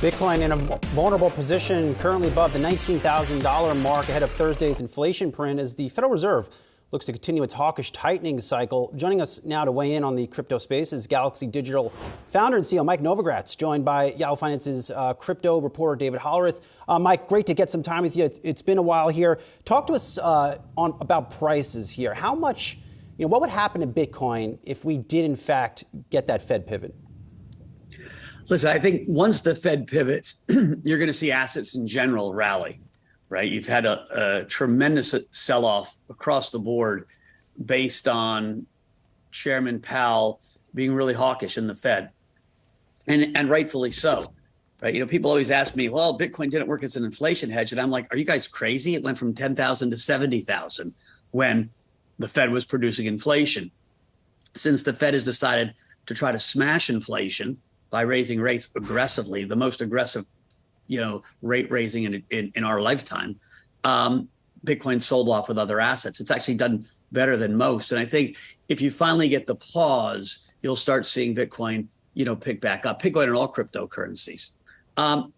Bitcoin in a vulnerable position, currently above the $19,000 mark ahead of Thursday's inflation print as the Federal Reserve looks to continue its hawkish tightening cycle. Joining us now to weigh in on the crypto space is Galaxy Digital founder and CEO Mike Novogratz, joined by Yahoo Finance's crypto reporter David Hollerith. Mike, great to get some time with you. It's been a while here. Talk to us about prices here. How much, what would happen to Bitcoin if we did in fact get that Fed pivot? Listen, I think once the Fed pivots, you're going to see assets in general rally, right? You've had a tremendous sell-off across the board based on Chairman Powell being really hawkish in the Fed, and rightfully so, right? People always ask me, well, Bitcoin didn't work as an inflation hedge. And I'm like, are you guys crazy? It went from 10,000 to 70,000 when the Fed was producing inflation. Since the Fed has decided to try to smash inflation by raising rates aggressively, the most aggressive, rate raising in our lifetime, Bitcoin sold off with other assets. It's actually done better than most. And I think if you finally get the pause, you'll start seeing Bitcoin, pick back up. Bitcoin and all cryptocurrencies.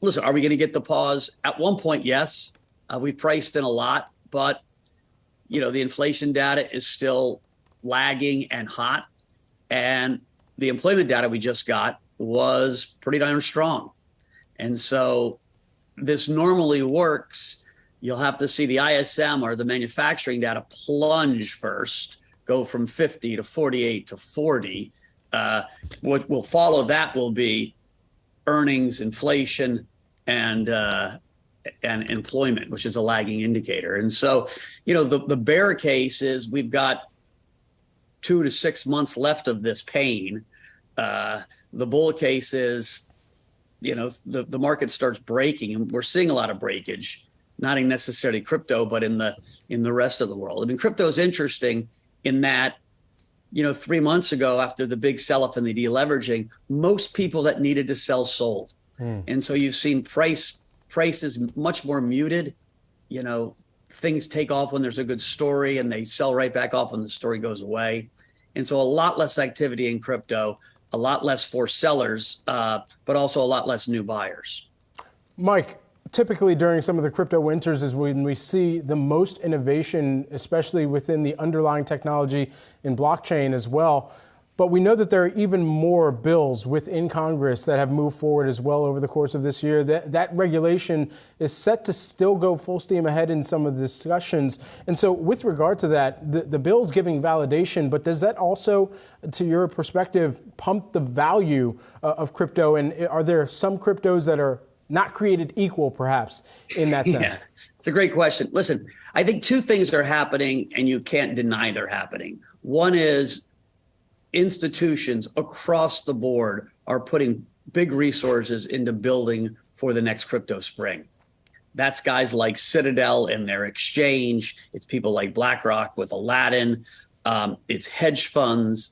Listen, are we going to get the pause? At one point, yes. We priced in a lot, but, the inflation data is still lagging and hot. And the employment data we just got was pretty darn strong. And so this normally works. You'll have to see the ISM or the manufacturing data plunge first, go from 50 to 48 to 40. What will follow that will be earnings, inflation, and employment, which is a lagging indicator. And so, the bear case is we've got 2 to 6 months left of this pain. The bull case is, the market starts breaking, and we're seeing a lot of breakage, not in necessarily crypto, but in the rest of the world. I mean, crypto is interesting in that, 3 months ago, after the big sell-off and the deleveraging, most people that needed to sell sold. And so you've seen prices much more muted. Things take off when there's a good story, and they sell right back off when the story goes away. And so a lot less activity in crypto, a lot less for sellers, but also a lot less new buyers. Mike, typically during some of the crypto winters is when we see the most innovation, especially within the underlying technology in blockchain as well. But we know that there are even more bills within Congress that have moved forward as well over the course of this year. That regulation is set to still go full steam ahead in some of the discussions. And so with regard to that, the bill's giving validation, but does that also, to your perspective, pump the value of crypto? And are there some cryptos that are not created equal, perhaps, in that sense? Yeah, it's a great question. Listen, I think two things are happening, and you can't deny they're happening. One is institutions across the board are putting big resources into building for the next crypto spring. That's guys like Citadel and their exchange. It's people like BlackRock with Aladdin. It's hedge funds.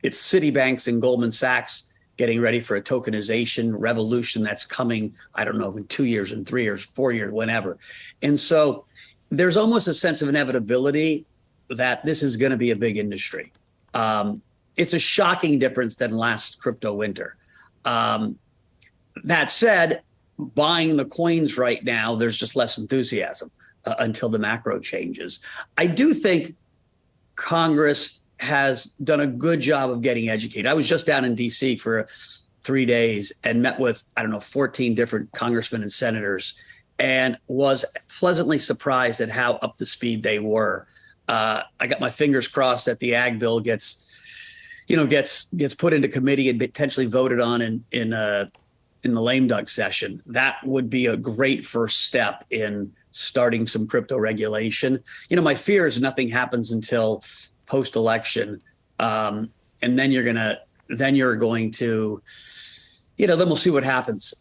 It's Citibanks and Goldman Sachs getting ready for a tokenization revolution that's coming, I don't know, in 2 years, in 3 years, 4 years, whenever. And so there's almost a sense of inevitability that this is going to be a big industry. It's a shocking difference than last crypto winter. That said, buying the coins right now, there's just less enthusiasm until the macro changes. I do think Congress has done a good job of getting educated. I was just down in D.C. for 3 days and met with, 14 different congressmen and senators, and was pleasantly surprised at how up to speed they were. I got my fingers crossed that the ag bill gets put into committee and potentially voted on in the lame duck session. That would be a great first step in starting some crypto regulation. My fear is nothing happens until post-election, and then you're going to, then we'll see what happens.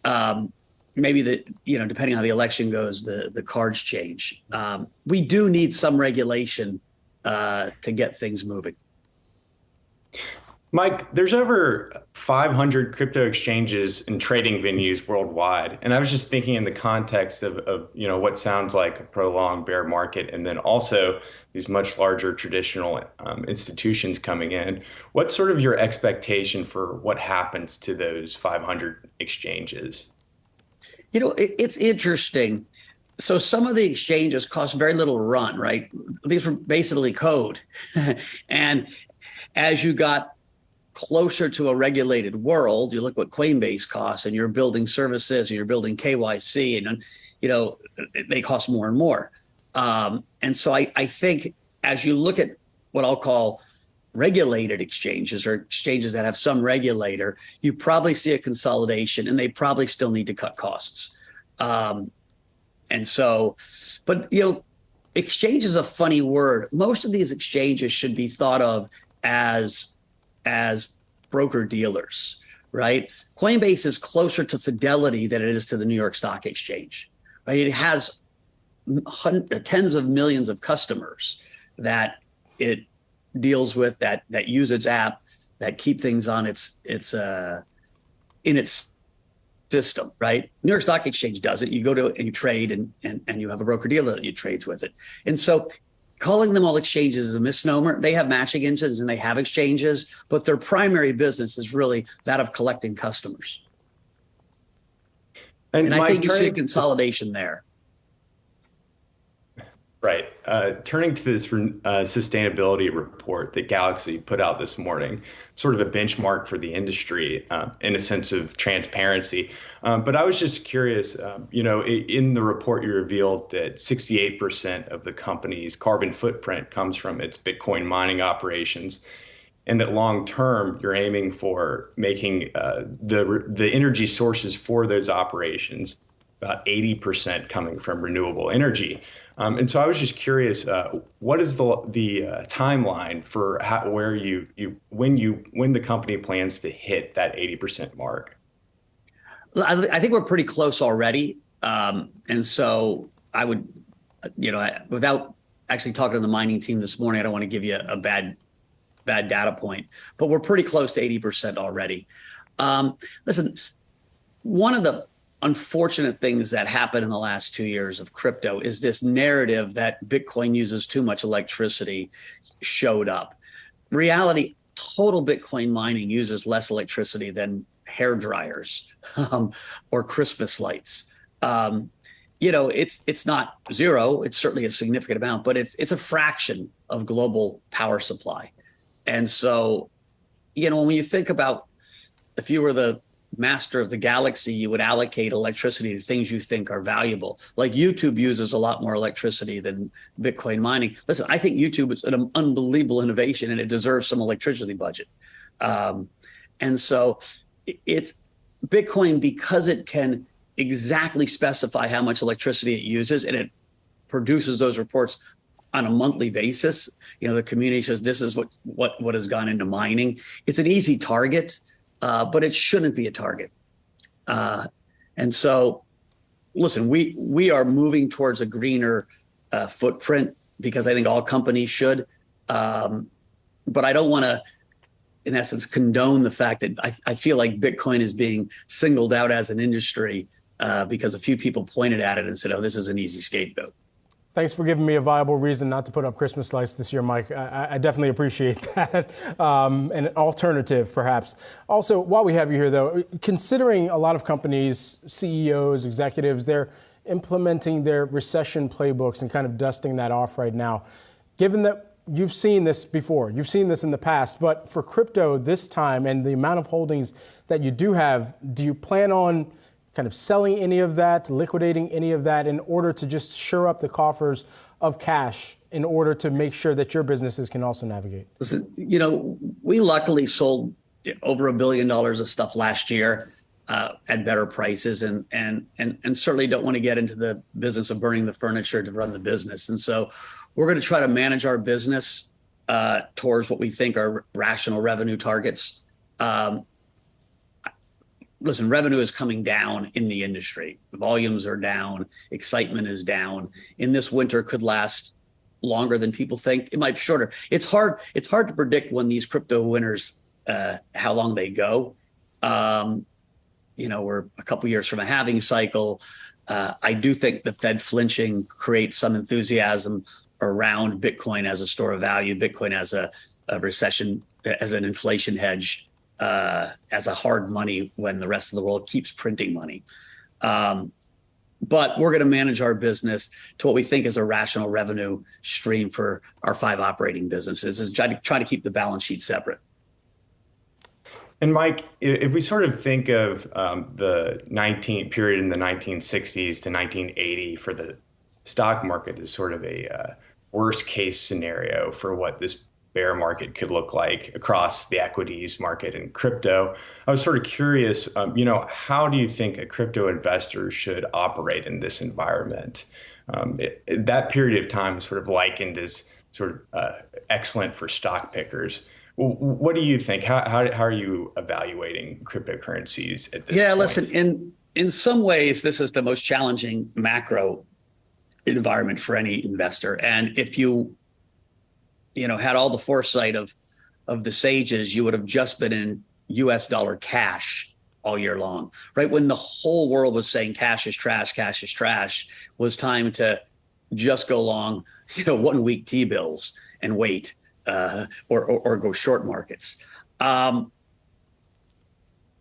Maybe depending on how the election goes, the cards change. We do need some regulation to get things moving. Mike, there's over 500 crypto exchanges and trading venues worldwide. And I was just thinking in the context of what sounds like a prolonged bear market, and then also these much larger traditional institutions coming in. What's sort of your expectation for what happens to those 500 exchanges? It's interesting. So some of the exchanges cost very little to run, right? These were basically code. And as you got closer to a regulated world, you look what Coinbase costs, and you're building services and you're building KYC, and they cost more and more. And so I think as you look at what I'll call regulated exchanges or exchanges that have some regulator, you probably see a consolidation, and they probably still need to cut costs. And so, but exchange is a funny word. Most of these exchanges should be thought of as broker dealers, right? Coinbase is closer to Fidelity than it is to the New York Stock Exchange, right? It has tens of millions of customers that it deals with, that use its app, that keep things on its in its system, right? New York Stock Exchange does it. You go to and you trade, and you have a broker dealer that you trades with it. And so calling them all exchanges is a misnomer. They have matching engines and they have exchanges, but their primary business is really that of collecting customers. And I think you see a consolidation there. Right. Turning to this sustainability report that Galaxy put out this morning, sort of a benchmark for the industry in a sense of transparency. But I was just curious, in the report you revealed that 68% of the company's carbon footprint comes from its Bitcoin mining operations, and that long term you're aiming for making the energy sources for those operations about 80% coming from renewable energy. And so I was just curious, what is the timeline for when the company plans to hit that 80% mark? I think we're pretty close already. And so I would, without actually talking to the mining team this morning, I don't want to give you a bad data point, but we're pretty close to 80% already. Listen, one of the unfortunate things that happened in the last 2 years of crypto is this narrative that Bitcoin uses too much electricity showed up. Reality, total Bitcoin mining uses less electricity than hair dryers or Christmas lights. It's not zero. It's certainly a significant amount, but it's a fraction of global power supply. And so, when you think about if you were the master of the galaxy, you would allocate electricity to things you think are valuable. Like YouTube uses a lot more electricity than Bitcoin mining. Listen, I think YouTube is an unbelievable innovation, and it deserves some electricity budget. And so it's Bitcoin, because it can exactly specify how much electricity it uses, and it produces those reports on a monthly basis. The community says this is what has gone into mining. It's an easy target. But it shouldn't be a target. And so, listen, we are moving towards a greener footprint, because I think all companies should. But I don't want to, in essence, condone the fact that I feel like Bitcoin is being singled out as an industry because a few people pointed at it and said, oh, this is an easy scapegoat. Thanks for giving me a viable reason not to put up Christmas lights this year, Mike. I definitely appreciate that. An alternative, perhaps. Also, while we have you here, though, considering a lot of companies, CEOs, executives, they're implementing their recession playbooks and kind of dusting that off right now. Given that you've seen this before, you've seen this in the past, but for crypto this time and the amount of holdings that you do have, do you plan on kind of selling any of that, liquidating any of that in order to just shore up the coffers of cash in order to make sure that your businesses can also navigate? Listen, we luckily sold over $1 billion of stuff last year at better prices, and certainly don't want to get into the business of burning the furniture to run the business. And so we're going to try to manage our business towards what we think are rational revenue targets. Listen, revenue is coming down in the industry. The volumes are down. Excitement is down. In this winter could last longer than people think. It might be shorter. It's hard to predict when these crypto winters, how long they go. We're a couple years from a halving cycle. I do think the Fed flinching creates some enthusiasm around Bitcoin as a store of value, Bitcoin as a recession, as an inflation hedge, as a hard money when the rest of the world keeps printing money. but we're going to manage our business to what we think is a rational revenue stream for our 5 operating businesses, is try to keep the balance sheet separate. And Mike, if we sort of think of the period in the 1960s to 1980 for the stock market as sort of a worst case scenario for what this bear market could look like across the equities market and crypto, I was sort of curious, how do you think a crypto investor should operate in this environment? That period of time is sort of likened as sort of excellent for stock pickers. What do you think? How are you evaluating cryptocurrencies at this point? Listen, in some ways, this is the most challenging macro environment for any investor. And if you had all the foresight of the sages, you would have just been in US dollar cash all year long, right? When the whole world was saying cash is trash, was time to just go long, 1 week T-bills and wait. Or go short markets.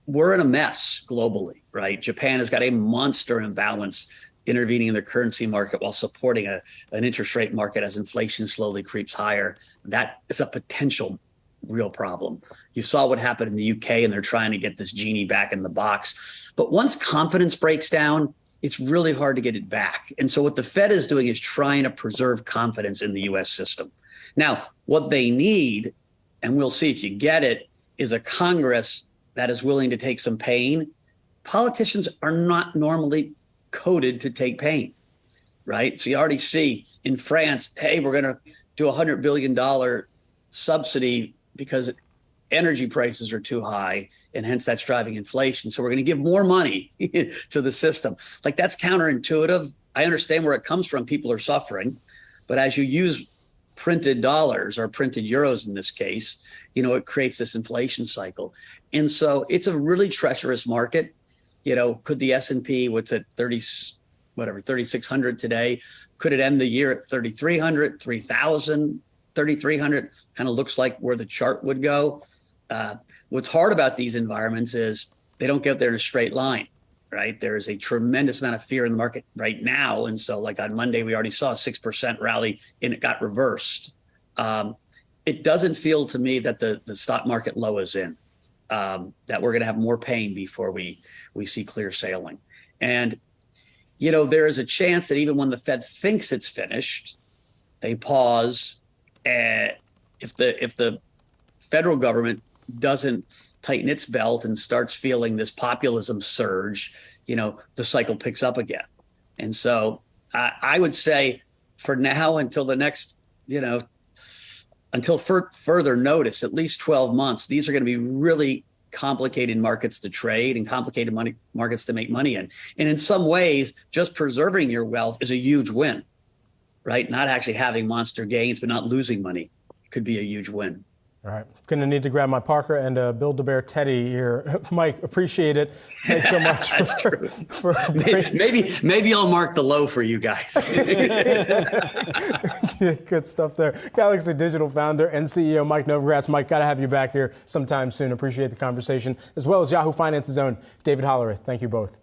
We're in a mess globally, right? Japan has got a monster imbalance intervening in the currency market while supporting an interest rate market as inflation slowly creeps higher. That is a potential real problem. You saw what happened in the UK, and they're trying to get this genie back in the box. But once confidence breaks down, it's really hard to get it back. And so what the Fed is doing is trying to preserve confidence in the US system. Now, what they need, and we'll see if you get it, is a Congress that is willing to take some pain. Politicians are not normally coded to take pain, right? So you already see in France, hey, we're going to do a $100 billion subsidy because energy prices are too high, and hence that's driving inflation. So we're going to give more money to the system. Like, that's counterintuitive. I understand where it comes from. People are suffering. But as you use printed dollars or printed euros in this case, it creates this inflation cycle. And so it's a really treacherous market. Could the S&P, what's at 3,600 today, could it end the year at 3,300, 3,000, 3,300? Kind of looks like where the chart would go. What's hard about these environments is they don't get there in a straight line. Right. There is a tremendous amount of fear in the market right now. And so, like on Monday, we already saw a 6% rally and it got reversed. It doesn't feel to me that the stock market low is in, that we're going to have more pain before we see clear sailing. And, there is a chance that even when the Fed thinks it's finished, they pause. If the federal government doesn't tighten its belt and starts feeling this populism surge, the cycle picks up again. And so I would say for now, until the next, until further notice, at least 12 months, these are going to be really complicated markets to trade and complicated markets to make money in. And in some ways, just preserving your wealth is a huge win, right? Not actually having monster gains, but not losing money could be a huge win. All right. Going to need to grab my Parker and Build-A-Bear Teddy here. Mike, appreciate it. Thanks so much. for maybe I'll mark the low for you guys. Good stuff there. Galaxy Digital founder and CEO Mike Novogratz. Mike, got to have you back here sometime soon. Appreciate the conversation, as well as Yahoo Finance's own David Hollerith. Thank you both.